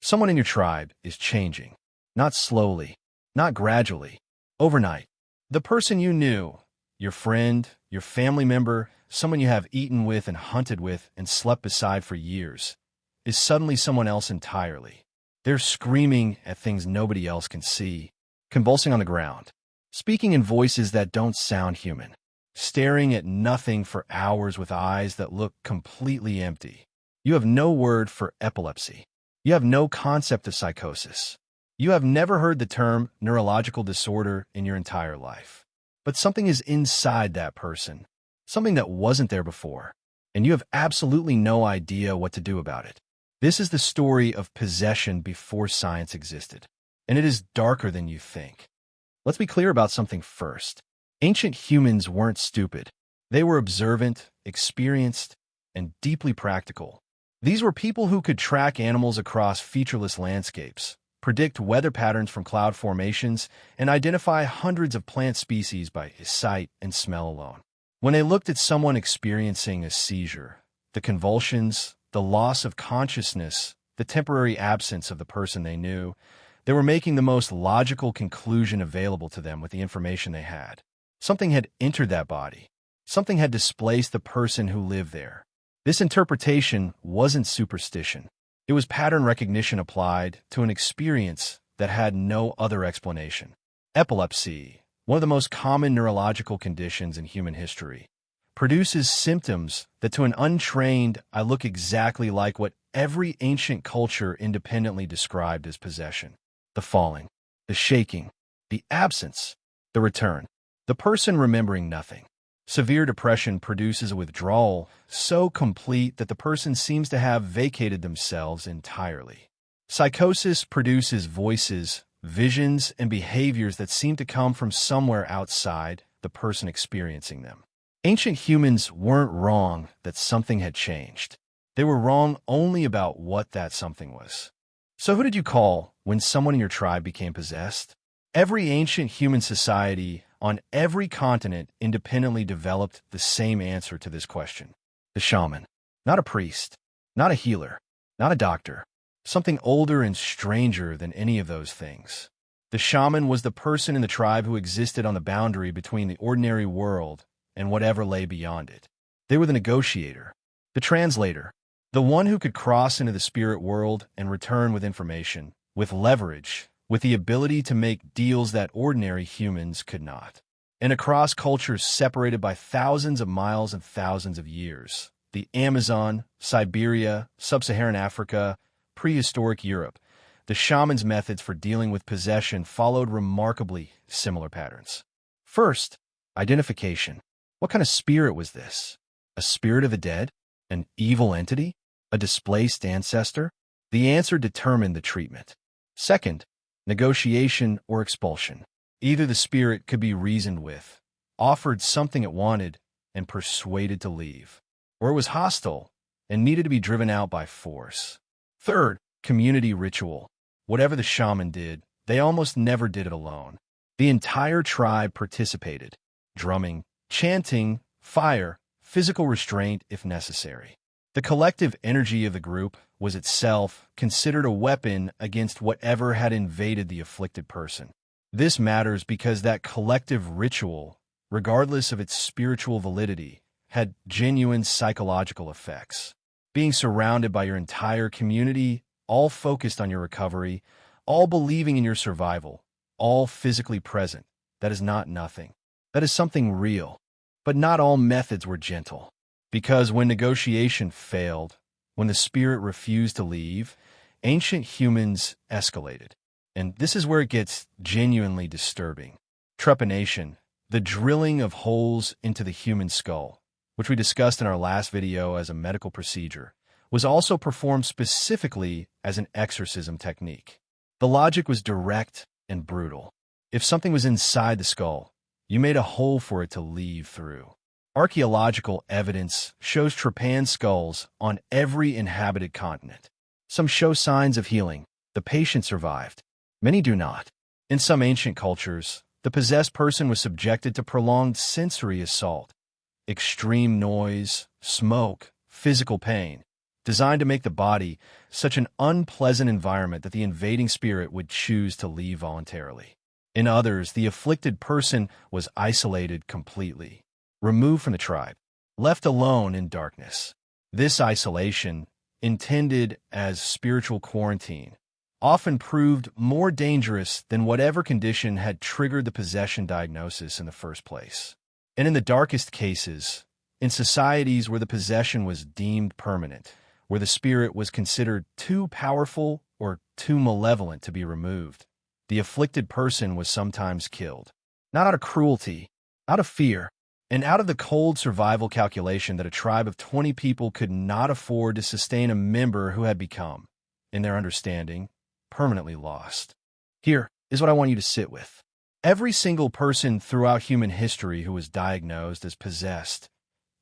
Someone in your tribe is changing. Not slowly, not gradually, overnight. The person you knew, your friend, your family member, someone you have eaten with and hunted with and slept beside for years, is suddenly someone else entirely. They're screaming at things nobody else can see, convulsing on the ground, speaking in voices that don't sound human, staring at nothing for hours with eyes that look completely empty. You have no word for epilepsy. You have no concept of psychosis. You have never heard the term neurological disorder in your entire life. But something is inside that person, something that wasn't there before, and you have absolutely no idea what to do about it. This is the story of possession before science existed, and it is darker than you think. Let's be clear about something first. Ancient humans weren't stupid. They were observant, experienced, and deeply practical. These were people who could track animals across featureless landscapes, predict weather patterns from cloud formations, and identify hundreds of plant species by sight and smell alone. When they looked at someone experiencing a seizure, the convulsions, the loss of consciousness, the temporary absence of the person they knew, they were making the most logical conclusion available to them with the information they had. Something had entered that body. Something had displaced the person who lived there. This interpretation wasn't superstition. It was pattern recognition applied to an experience that had no other explanation. Epilepsy, one of the most common neurological conditions in human history, produces symptoms that to an untrained eye look exactly like what every ancient culture independently described as possession. The falling, the shaking, the absence, the return, the person remembering nothing. Severe depression produces a withdrawal so complete that the person seems to have vacated themselves entirely. Psychosis produces voices, visions, and behaviors that seem to come from somewhere outside the person experiencing them. Ancient humans weren't wrong that something had changed. They were wrong only about what that something was. So who did you call when someone in your tribe became possessed? Every ancient human society on every continent independently developed the same answer to this question. The shaman. Not a priest, not a healer, not a doctor. Something older and stranger than any of those things. The shaman was the person in the tribe who existed on the boundary between the ordinary world and whatever lay beyond it. They were the negotiator, the translator, the one who could cross into the spirit world and return with information, with leverage, with the ability to make deals that ordinary humans could not. And across cultures separated by thousands of miles and thousands of years, the Amazon, Siberia, Sub-Saharan Africa, Prehistoric Europe, the shaman's methods for dealing with possession followed remarkably similar patterns. First, identification. What kind of spirit was this? A spirit of the dead? An evil entity? A displaced ancestor? The answer determined the treatment. Second, negotiation or expulsion. Either the spirit could be reasoned with, offered something it wanted, and persuaded to leave, or it was hostile and needed to be driven out by force. Third, community ritual. Whatever the shaman did, they almost never did it alone. The entire tribe participated, drumming, chanting, fire, physical restraint if necessary. The collective energy of the group was itself considered a weapon against whatever had invaded the afflicted person. This matters because that collective ritual, regardless of its spiritual validity, had genuine psychological effects. Being surrounded by your entire community, all focused on your recovery, all believing in your survival, all physically present, that is not nothing. That is something real. But not all methods were gentle. Because when negotiation failed, when the spirit refused to leave, ancient humans escalated. And this is where it gets genuinely disturbing. Trepanation, the drilling of holes into the human skull, which we discussed in our last video as a medical procedure, was also performed specifically as an exorcism technique. The logic was direct and brutal. If something was inside the skull, you made a hole for it to leave through. Archaeological evidence shows trepaned skulls on every inhabited continent. Some show signs of healing. The patient survived. Many do not. In some ancient cultures, the possessed person was subjected to prolonged sensory assault, extreme noise, smoke, physical pain, designed to make the body such an unpleasant environment that the invading spirit would choose to leave voluntarily. In others, the afflicted person was isolated completely, removed from the tribe, left alone in darkness. This isolation, intended as spiritual quarantine, often proved more dangerous than whatever condition had triggered the possession diagnosis in the first place. And in the darkest cases, in societies where the possession was deemed permanent, where the spirit was considered too powerful or too malevolent to be removed, the afflicted person was sometimes killed, not out of cruelty, out of fear, and out of the cold survival calculation that a tribe of 20 people could not afford to sustain a member who had become, in their understanding, permanently lost. Here is what I want you to sit with. Every single person throughout human history who was diagnosed as possessed,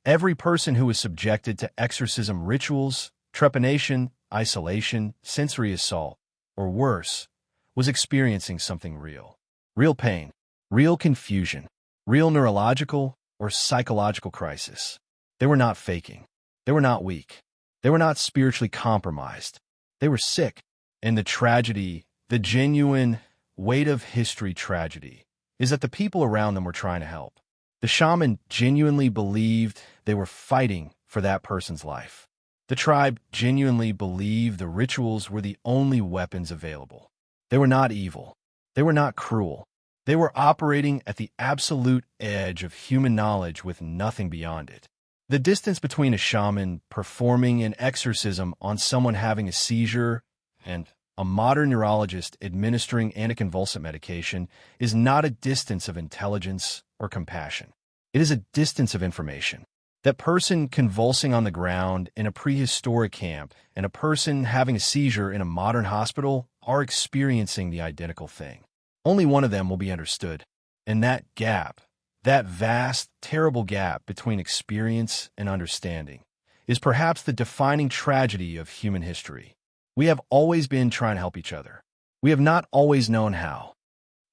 every person who was subjected to exorcism rituals, trepanation, isolation, sensory assault, or worse, was experiencing something real. Real pain, real confusion, real neurological or psychological crisis. They were not faking. They were not weak. They were not spiritually compromised. They were sick. And the tragedy, the genuine weight of history tragedy, is that the people around them were trying to help. The shaman genuinely believed they were fighting for that person's life. The tribe genuinely believed the rituals were the only weapons available. They were not evil. They were not cruel. They were operating at the absolute edge of human knowledge with nothing beyond it. The distance between a shaman performing an exorcism on someone having a seizure and a modern neurologist administering anticonvulsant medication is not a distance of intelligence or compassion. It is a distance of information. That person convulsing on the ground in a prehistoric camp and a person having a seizure in a modern hospital are experiencing the identical thing. Only one of them will be understood. And that gap, that vast, terrible gap between experience and understanding, is perhaps the defining tragedy of human history. We have always been trying to help each other. We have not always known how.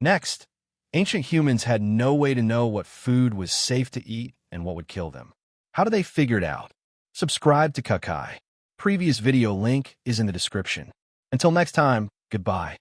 Next, ancient humans had no way to know what food was safe to eat and what would kill them. How do they figure it out? Subscribe to Cuckai. Previous video link is in the description. Until next time, goodbye.